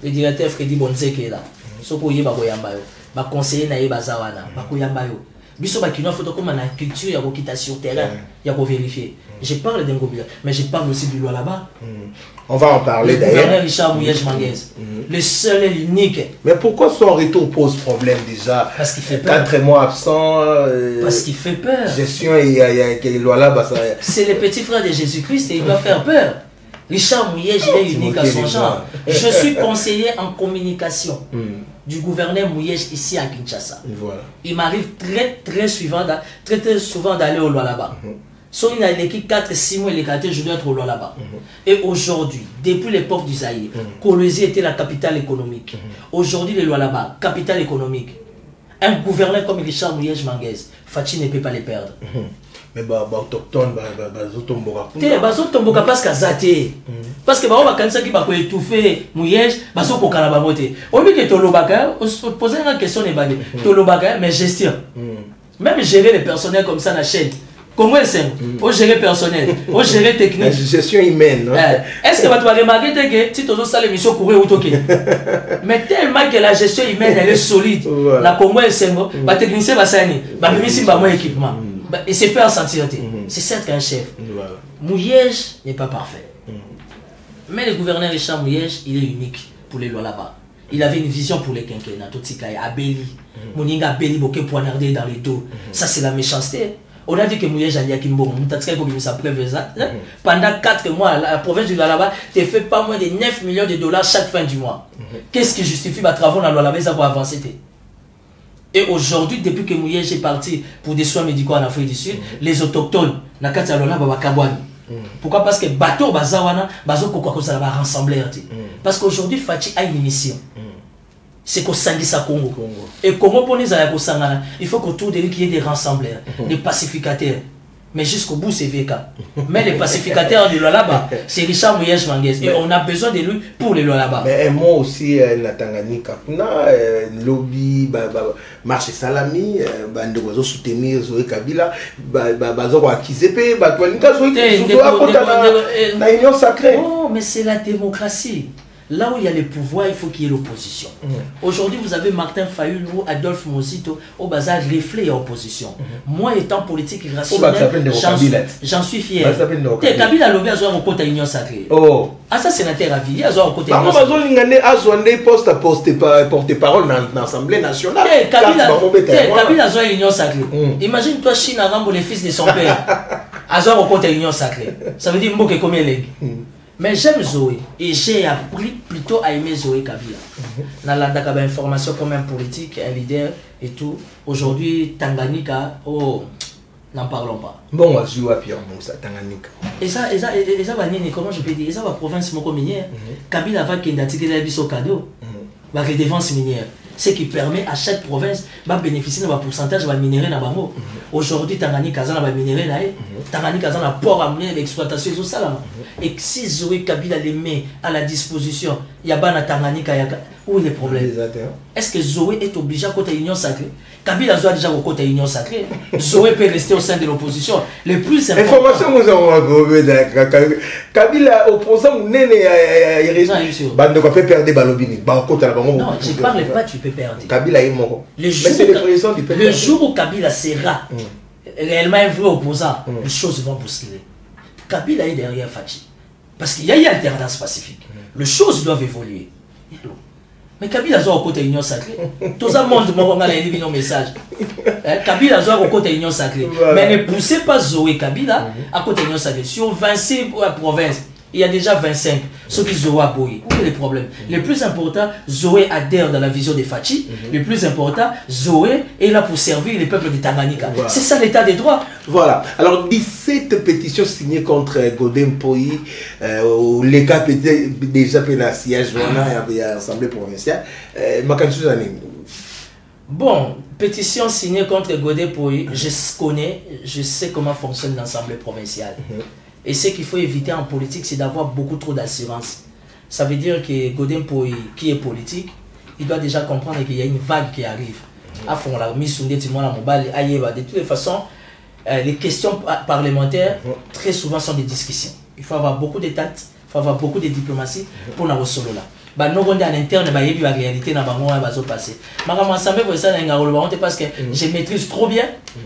Le directeur Freddy Bonzeke est là. Soko yeba koyambayo. Ba conseiller na yeba zawana. Ba koyambayo. Biso ba kino photo comme la culture ya kokita sur terrain, ya ko vérifier. Je parle d'Ngobila, mais je parle aussi du loi là-bas. On va en parler d'ailleurs. Le Richard Mouyej Manguez. Le seul et l'unique. Mais pourquoi son retour pose problème déjà? Parce qu'il fait peur. 4 mois absent. Parce qu'il fait peur. Gestion et il y a quelle loi là? C'est le petit frère de Jésus-Christ et il doit faire peur. Richard Mouyej, il est unique à son genre. Je suis conseiller en communication du gouverneur Mouyej ici à Kinshasa. Voilà. Il m'arrive très souvent d'aller au Lualaba. Soit il a l'équipe 4-6 mois, je dois être au là-bas. Et aujourd'hui, depuis l'époque du Zaïre, Kolwezi était la capitale économique. Aujourd'hui, les lois là-bas, capitale économique. Un gouverneur comme Richard Mouyej Manguez, Fachi ne peut pas les perdre. Mais autochtone, bazotomboka. Bazotomboka parce que Zate. Parce que on va qui va étouffer Mouyej, bazokoka na bamote. On dit que Tolobaka, on se pose une question de bagay. Tolobaka, mais gestion. Même gérer les personnels comme ça dans la chaîne. Comment c'est? On gérer personnel, on gérer technique. La gestion humaine. Est-ce que tu vas remarquer que si tu as l'émission courir ou toquer? Mais tellement que la gestion humaine elle est solide. La Congo est simple, les techniciens va s'aimer, les ba moins équipement. Et c'est faire sentir. C'est ça qu'un chef. Mouyej n'est pas parfait. Mais le gouverneur Richard Mouyej, il est unique pour les lois là-bas. Il avait une vision pour les quinquennats, tout ce à Abeli. Moninga Abeli boké poignardé dans les dos. Ça c'est la méchanceté. On a dit que Mouyej a Kimbo, pendant 4 mois, la province du Lualaba te fait pas moins de 9 millions de dollars chaque fin du mois. Qu'est-ce qui justifie les travaux dans le Lualaba, ça va avancer? Et aujourd'hui, depuis que Mouyej est parti pour des soins médicaux en Afrique du Sud, les autochtones, na kati Lualaba ba kabwani. Pourquoi? Parce que bateau bazawana, bazo kokwa ça va rassembler. Parce qu'aujourd'hui, Fachi a une mission. C'est qu'au Sangisa Congo. Et comment pour les Ayako Sangana, il faut qu'autour de lui qu'il y ait des rassembleurs, des pacificateurs. Mais jusqu'au bout, c'est VK. Mais les pacificateurs de là-bas, c'est Richard Mouyej Manguez. Et on a besoin de lui pour les là-bas. Mais moi aussi, la Tanganyika, lobby, marché salami, bande oiseaux soutenir Zoé Kabila, bazo akizepe, batwalinka Zoé na union sacrée. Oh, mais c'est la démocratie. Là où il y a le pouvoir, il faut qu'il y ait l'opposition. Aujourd'hui, vous avez Martin Fayulu ou Adolphe Mosito au bazar reflet et opposition. Moi, étant politique et rationnel, j'en suis fier. Kabila lobby a joué au côté de l'Union sacrée. Ah, ça, sénateur à Villiers a joué au côté de l'Union sacrée. A joué poste à porte-parole dans l'Assemblée nationale. Kabila a joué à l'Union sacrée. Imagine-toi, Chine a remboursé le fils de son père. A joué au côté de l'Union sacrée. Ça veut dire que combien de mais j'aime Zoé et j'ai appris plutôt à aimer Zoé Kabila. Nalanda Kaba information comme un politique, un leader et tout. Aujourd'hui, Tanganyika, oh, n'en parlons pas. Bon, moi je joue à Pierre Moussa, Tanganyika. Et ça, comment je peux dire, ça va province minière. Kabila va qu'il a biso cadeau. Va que défense minière. Ce qui permet à chaque province de bénéficier d'un pourcentage de minerai dans le aujourd'hui, Tanganyika a un minerai, Tanganyika a un port à mener l'exploitation de Salama. Et si Zoé Kabila les met à la disposition, il y a un Tanganyika, où est le problème? Est-ce que Zoé est obligé à côté de l'Union sacrée? Kabila a déjà au côté de l'Union sacrée. Zoé peut rester au sein de l'opposition. Le plus important. Information, nous avons Kabila opposant, il peut perdre des balobini. Non, je ne parle pas, tu peux perdre. Kabila est mort. Le jour où Kabila sera réellement un vrai opposant, les choses vont bousculer. Kabila est derrière Fachi. Parce qu'il y a une alternance pacifique. Les choses doivent évoluer. Mais Kabila a au côté de l'Union sacrée. Tout ça montre mon message. Kabila a au côté de l'Union sacrée. Mais ne poussez pas Zoé Kabila à côté de l'Union sacrée. Sur 26 provinces, il y a déjà 25. Ceux qui Zoé a boyé. Où est le problème? Le plus important, Zoé adhère dans la vision de Fachi. Le plus important, Zoé est là pour servir le peuple de Tanganyika. Voilà. C'est ça l'état des droits. Voilà. Alors, 17 pétitions signées contre Godin Poyi, les cas déjà pénal siège, il y a l'Assemblée provinciale. Bon, pétition signée contre Godin Poyi, je connais, je sais comment fonctionne l'Assemblée provinciale. Et ce qu'il faut éviter en politique, c'est d'avoir beaucoup trop d'assurance. Ça veut dire que Godin Poyi, qui est politique, il doit déjà comprendre qu'il y a une vague qui arrive. De toutes les façons, les questions parlementaires, très souvent, sont des discussions. Il faut avoir beaucoup de tact, il faut avoir beaucoup de diplomatie pour nous solo là. Nous avons en interne, la réalité dans le passé. Parce que je maîtrise trop bien.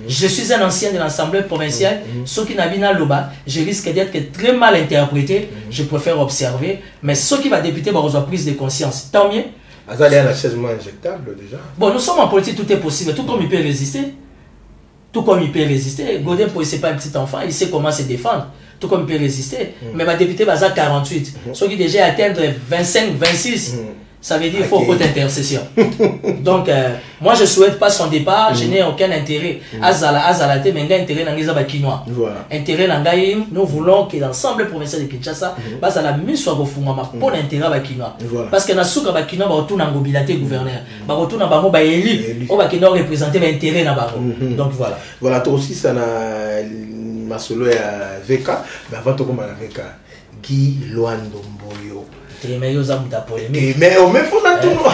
Je suis un ancien de l'Assemblée provinciale. Ceux qui n'habitent pas là-bas, je risque d'être très mal interprété. Je préfère observer. Mais ceux qui vont débuter, vont avoir prise de conscience. Tant mieux. Vous allez à la chaise moins injectable déjà. Bon, nous sommes en politique, tout est possible. Tout comme il peut résister. Tout comme il peut résister. Godin Poyi, ce n'est pas un petit enfant. Il sait comment se défendre. Tout comme il peut résister. Mais ma député va à 48. Ceux qui déjà atteindre 25, 26. Ça veut dire qu'il faut aucune intercession. Donc, moi, je ne souhaite pas son départ. Je n'ai aucun intérêt. Azalate, mais intérêt dans les Abakinois. Intérêt dans Gaïm, nous voulons que l'ensemble provincial de Kinshasa, base à la mise sur le fond, pour l'intérêt Abakinois. Parce que dans le Bakinois, on retourne en mobilité gouverneur. On retourne en Baro, élu. On va représenter l'intérêt dans Baro. Donc, voilà. Voilà, toi aussi, ça n'a ma solo à VK. Mais avant de commencer à VK, Guy Luando Mboyo. Mais il faut la tournoi.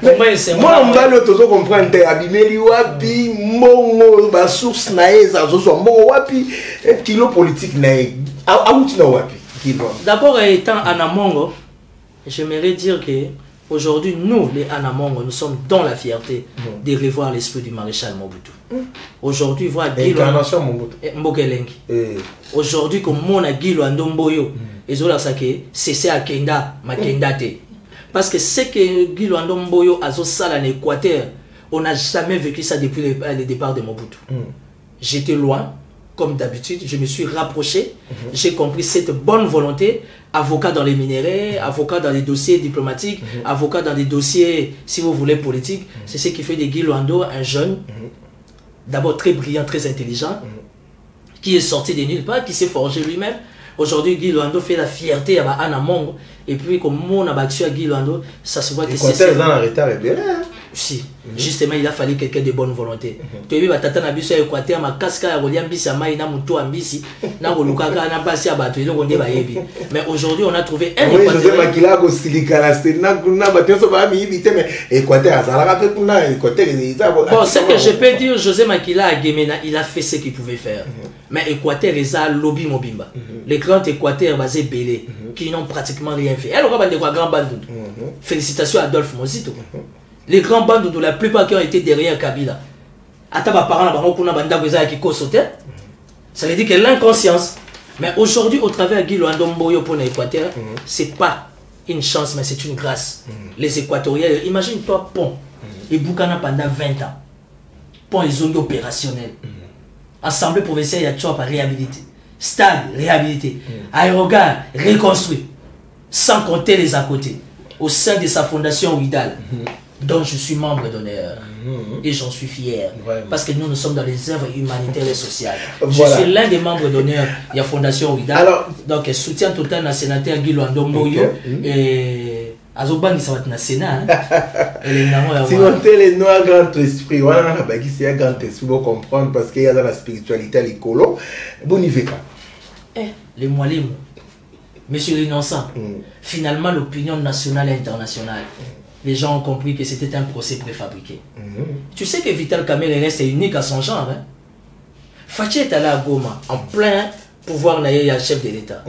Moi, on va le tout comprendre. Abimeli wapi, mongo, ba source nae, ça zo mongo wapi, kilo politique nae. Aouti na wapi. D'abord, étant Anamongo, j'aimerais dire que aujourd'hui, nous, les Anamongo, nous sommes dans la fierté de revoir l'esprit du maréchal Mobutu. Aujourd'hui, voir Guy Luando Mbokelengi. Aujourd'hui, comme mon Guy Luando Mboyo. Et c'est ça à Kenda, ma Kenda te. Parce que ce que Guy Luando Mboyo a ça en Équateur, on n'a jamais vécu ça depuis le départ de Mobutu. J'étais loin, comme d'habitude, je me suis rapproché, j'ai compris cette bonne volonté, avocat dans les minéraux, avocat dans les dossiers diplomatiques, avocat dans les dossiers, si vous voulez, politiques. C'est ce qui fait de Guy Luando un jeune, d'abord très brillant, très intelligent, qui est sorti de nulle part, qui s'est forgé lui-même. Aujourd'hui, Guy Luando fait la fierté à Anamongo. Et puis, comme on a battu à Guy Luando, ça se voit que c'est... dans la retard est bien. Si, justement, il a fallu quelqu'un de bonne volonté. Tu as vu, Tata Nabiso à Équateur, ma casque à Roliambisi, à Maïna Moutou Ambisi, na Rolukaka, na Bassi à Batou, donc on est baébi. Mais aujourd'hui, on a trouvé un Équateur. Oui, José Makila, Gossilika, la Sténa, Kuna, Batou, ça va m'imiter, mais Équateur, ça l'a fait Kuna, Équateur, bon, ce que je peux dire, José Makila à Guémena, il a fait ce qu'il pouvait faire. Mais Équateur, ils ont lobby Mobimba. Les grands Équateurs basés Bélé, qui n'ont pratiquement rien fait. Elle aura des grands bandes. Félicitations à Adolphe Mozito. Les grands bandes de la plupart qui ont été derrière Kabila. Ataba parents qui sauté. Ça veut dire que l'inconscience. Mais aujourd'hui, au travers de Guy Luando Mboyo pour l'Équateur, c'est pas une chance, mais c'est une grâce. Les Équatoriens, imagine-toi Pont. Et Boukana pendant 20 ans. Pont et zone opérationnelle. Assemblée provinciale, il y a toujours réhabilité. Stade, réhabilité. Aérogare, reconstruit. Sans compter les à côté. Au sein de sa fondation Ouidal, dont je suis membre d'honneur. Et j'en suis fier. Parce que nous sommes dans les œuvres humanitaires et sociales. Voilà. Je suis l'un des membres d'honneur de la fondation Ouidal. Donc, soutien total à sénateur Guy Luando Mboyo. Et Azoban, ça va être dans le Sénat. Si on est les noirs grand esprit, on a un grand esprit pour comprendre parce qu'il y a dans la spiritualité l'écolo. Bon, il fait quoi? Les Moualim, Monsieur l'innocent, finalement l'opinion nationale et internationale, les gens ont compris que c'était un procès préfabriqué. Tu sais que Vital Kamerhe reste unique à son genre. Hein? Fachi est allé à Goma, en plein pouvoir naïe chef de l'État.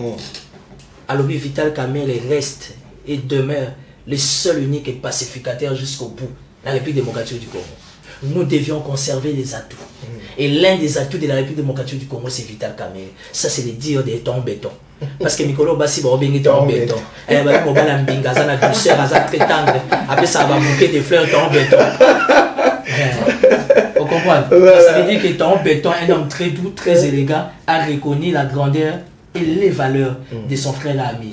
Alors Vital Kamerhe reste et demeure le seul unique et pacificateur jusqu'au bout de la République démocratique du Congo. Nous devions conserver les atouts. Et l'un des atouts de la République démocratique du Congo, c'est Vital Kamerhe. Ça, c'est le dire des tons béton. Parce que Mikolo Bassi va obéir ton béton. Et il va y mbinga, ça n'a douceur, ça très tendre. Après, ça va bouquer des fleurs ton béton. Vous comprenez? Ça veut dire que ton béton, un homme très doux, très élégant, a reconnu la grandeur et les valeurs de son frère et ami.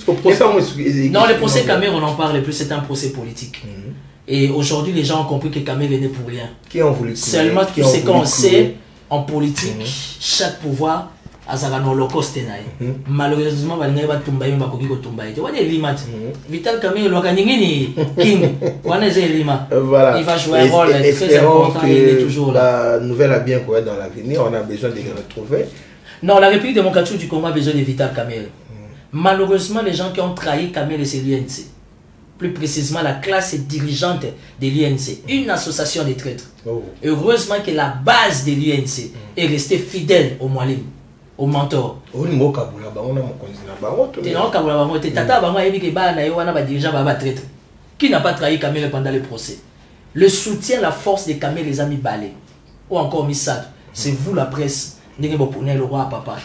Non, le procès Kamerhe, on n'en parle plus, c'est un procès politique. Et aujourd'hui, les gens ont compris que Kamerhe n'est pour rien. Qui ont voulu seulement tout ce qu'on sait en politique, chaque pouvoir a un holocauste. Malheureusement, il y a des limites. Vital Kamerhe, il va jouer un rôle très important et il est toujours là. La nouvelle a bien pour être dans l'avenir, on a besoin de les retrouver. Non, la République démocratique du Congo a besoin de Vital Kamerhe. Malheureusement, les gens qui ont trahi Kamerhe, c'est l'UNC. Plus précisément la classe dirigeante de l'UNC, une association de traîtres. Heureusement que la base de l'UNC est restée fidèle au Moualim, au mentor. Qui n'a pas trahi Kamerhe pendant le procès? Le soutien, la force de Kamerhe les a mis balais. Ou encore mis ça. C'est vous la presse, le roi papa.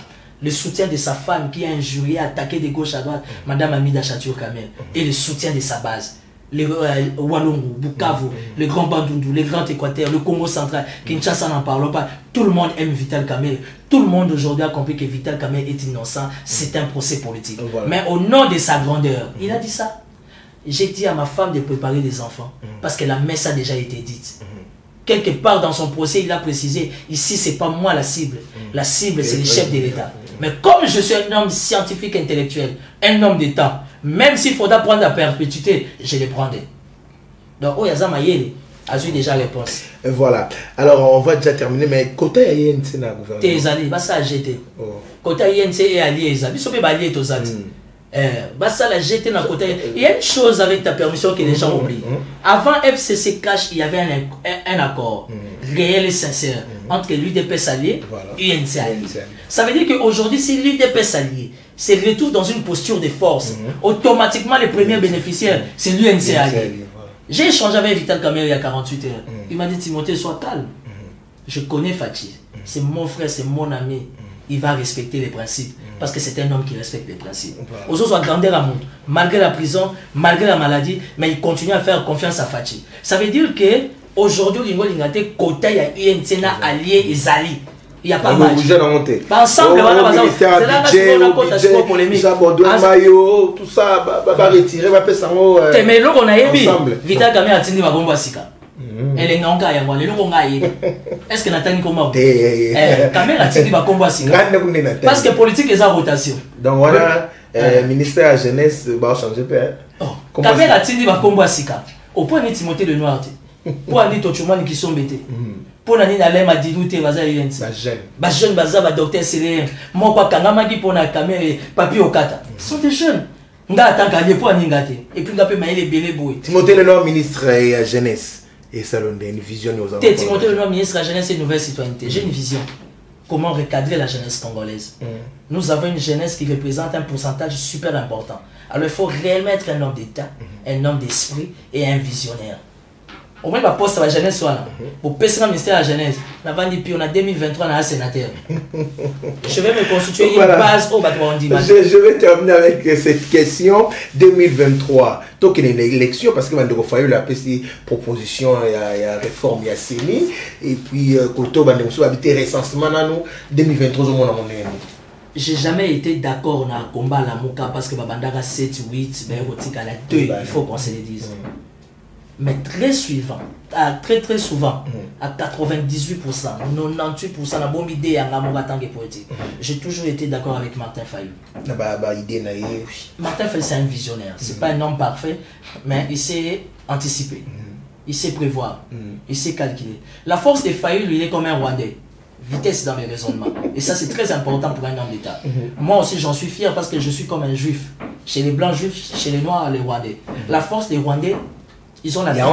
Le soutien de sa femme qui a injurié, attaqué de gauche à droite, Madame Amida Chatur Kamerhe, et le soutien de sa base. Les Walongo, Bukavu, le Grand Bandundu, le Grand Équateur, le Congo central, Kinshasa n'en parle pas. Tout le monde aime Vital Kamerhe. Tout le monde aujourd'hui a compris que Vital Kamerhe est innocent. C'est un procès politique. Voilà. Mais au nom de sa grandeur, il a dit ça. j'ai dit à ma femme de préparer des enfants. Parce que la messe a déjà été dite. Quelque part dans son procès, il a précisé, ici, c'est pas moi la cible. La cible, c'est les chefs de l'État. Mais comme je suis un homme scientifique intellectuel, un homme d'État, même s'il faudra prendre la perpétuité, je les prendrai. Donc, Oyaza Mayele a eu déjà réponse. Voilà. Alors, on va déjà terminer, mais côté INC, na gouvernement. Tes alliés, bah ça a jeté. Côté INC et alliés, ils sont pas alliés tous ça. Bah ça l'a jeté dans côté. Il y a une chose avec ta permission que les gens oublient. Avant FCC Cash, il y avait un accord réel et sincère entre l'UDPS allié et UNC allié. Ça veut dire qu'aujourd'hui, si l'UDPS allié se retrouve dans une posture de force, automatiquement les premiers bénéficiaires, c'est l'UNC allié. J'ai échangé avec Vital Kamerhe il y a 48 heures. Il m'a dit, Timothée, sois calme. Je connais Fatih. C'est mon frère, c'est mon ami. Il va respecter les principes. Parce que c'est un homme qui respecte les principes. Aux autres, grandeur à monde. Malgré la prison, malgré la maladie, mais il continue à faire confiance à Fatih. Ça veut dire que aujourd'hui, il y a des côtés, il y a UNC allié et Zali. Il n'y a pas mal. Ensemble, c'est là que on a une polémique. Tout ça, va retirer, va faire ça. Mais là, on a émis. Vital Kamerhe a tenu ma bombe à Sika. Elle est non gaïa, les locaux gaïa. Est-ce que Nathalie comment Kamerhe a tenu ma bombe à Sika. Parce que politique, ils ont rotation. Donc voilà, ministère de la jeunesse va changer. Kamerhe a tenu ma bombe à Sika. Au point de Timothée le Noir. Pour aller au Tchouman qui sont bêtés. Pour l'année d'aller à Dilouté, Baza Yens. Bas jeune, Baza, docteur Célé. Moi, quoi, Kangamaki pour la caméra, papier au Kata. Ce sont des jeunes. Nga attend qu'à pour Ningate. Et puis, Ngapé Maïle Bélé Boué. Timothée le Noir, ministre de la jeunesse. Et ça, une vision aux enfants. Timothée le Noir, ministre de la jeunesse et une nouvelle citoyenneté. J'ai une vision. Comment recadrer la jeunesse congolaise. Nous avons une jeunesse qui représente un pourcentage super important. Alors, il faut réellement être un homme d'État, un homme d'esprit et un visionnaire. Au moins, la poste à la jeunesse soit là. Pour passer le ministère de la jeunesse, on a 2023, on a un sénateur. Je vais me constituer une base au bâtiment. Je vais terminer avec cette question 2023. Donc, il y a une élection parce que il faut la proposition, il y a réforme, il y a CENI. Et puis, Koto, il y a habité recensement dans nous 2023 au monde. J'ai jamais été d'accord dans le combat à la Mouka parce que Babandara 7, 8, à la 2, il faut qu'on se le dise. Mais très souvent, à 98%, 98%, la bonne idée à la politique. J'ai toujours été d'accord avec Martin Fayou. Martin Fayou, c'est un visionnaire. Ce n'est pas un homme parfait, mais il sait anticiper. Il sait prévoir. Il sait calculer. La force de Fayou, lui, il est comme un Rwandais. Vitesse dans mes raisonnements. Et ça, c'est très important pour un homme d'État. Moi aussi, j'en suis fier parce que je suis comme un juif. Chez les blancs juifs, chez les noirs, les Rwandais. La force des Rwandais, ils ont la vitesse.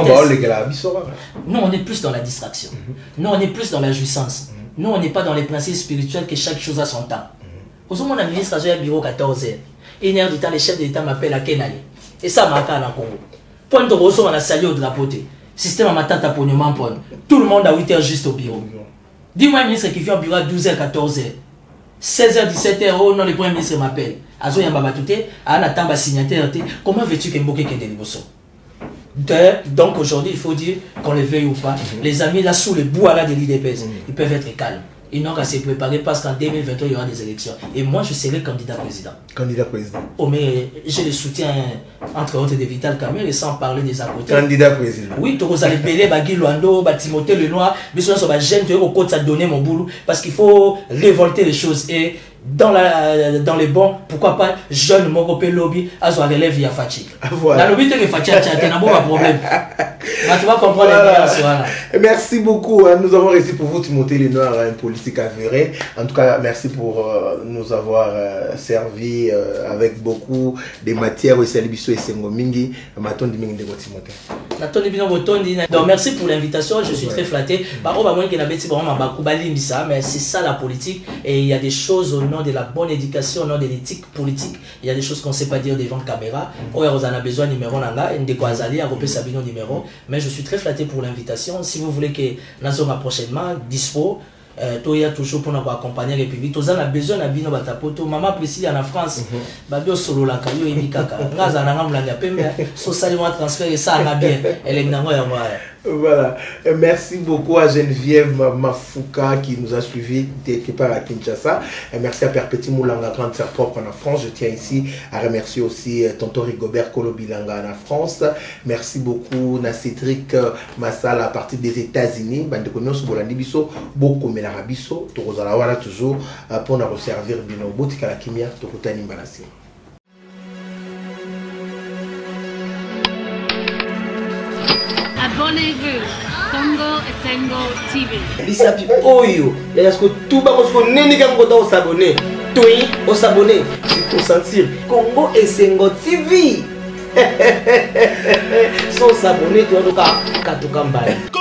Nous, on est plus dans la distraction. Nous, on est plus dans la jouissance. Nous, on n'est pas dans les principes spirituels que chaque chose a son temps. Aujourd'hui, mon ministre a un bureau 14h. 1h du temps, le chef de l'État m'appelle à Kenaï. Et ça m'a dans le Congo. Point de Rosso, on a salué au drapeau. Système à ma tante à Pognement. Tout le monde à 8h juste au bureau. Dis-moi un ministre qui vient au bureau à 12h, 14h. 16h, 17h, oh non, le premier ministre m'appelle. Azo Yambaba Touté, Anna Tamba signataire. Comment veux-tu que Mboké Kende Liboso? Donc aujourd'hui, il faut dire qu'on le veuille ou pas. Les amis là sous le bois là de l'IDPS, ils peuvent être calmes. Ils n'ont qu'à se préparer parce qu'en 2023, il y aura des élections. Et moi, je serai candidat président. Candidat président. Oh, mais j'ai le soutien, entre autres, de Vital Kamerhe, sans parler des à côté. Candidat président. Oui, tu vas aller payer Bagui Luando, Timothée le Noir, mais ce sont des jeunes qui ont donné mon boulot parce qu'il faut révolter les choses. Et dans les bons, pourquoi pas, jeune Mokopé Lobby, à son relève via Fatih. Voilà. La lobby, tu es Fatih, tu as un problème. Tu vas comprendre les nuances. Voilà. Merci beaucoup. Nous avons réussi pour vous, Timothée le Noir, une politique avérée. En tout cas, merci pour nous avoir servi avec beaucoup de matières. Donc, merci pour l'invitation. Je suis très flatté. Mais c'est ça la politique. Et il y a des choses au nom de la bonne éducation, au nom de l'éthique politique. Il y a des choses qu'on ne sait pas dire devant la caméra. On a besoin de numéro. Mais je suis très flatté pour l'invitation. Si vous voulez que nous prochainement dispo, il y a toujours pour nous accompagner la République. Nous avons besoin de bino batapoto. Maman Priscilla en France, babio solo la kayo et mikaka. Nous avons un transfert et ça va bien. Elle est Voilà. Merci beaucoup à Geneviève Mafouka qui nous a suivis quelque part à Kinshasa. Et merci à Perpétue Moulanga, grande sœur propre en France. Je tiens ici à remercier aussi tonton Rigobert Kolobilanga en France. Merci beaucoup à Cédric Massala à partir des États-Unis. Bandekonyo Sobolandi Biso, Boko Melarabiso, Torozalawala toujours pour nous resservir Bino Botika la Kimia, Tokutani Mbalasi. Abonnez-vous. Congo Esengo TV. Bisapi Oyo. Et est-ce que tout le monde n'est s'abonner? Oui, on s'abonner. Je consentir. Congo Esengo TV. Sans s'abonner, tu vas tout cas.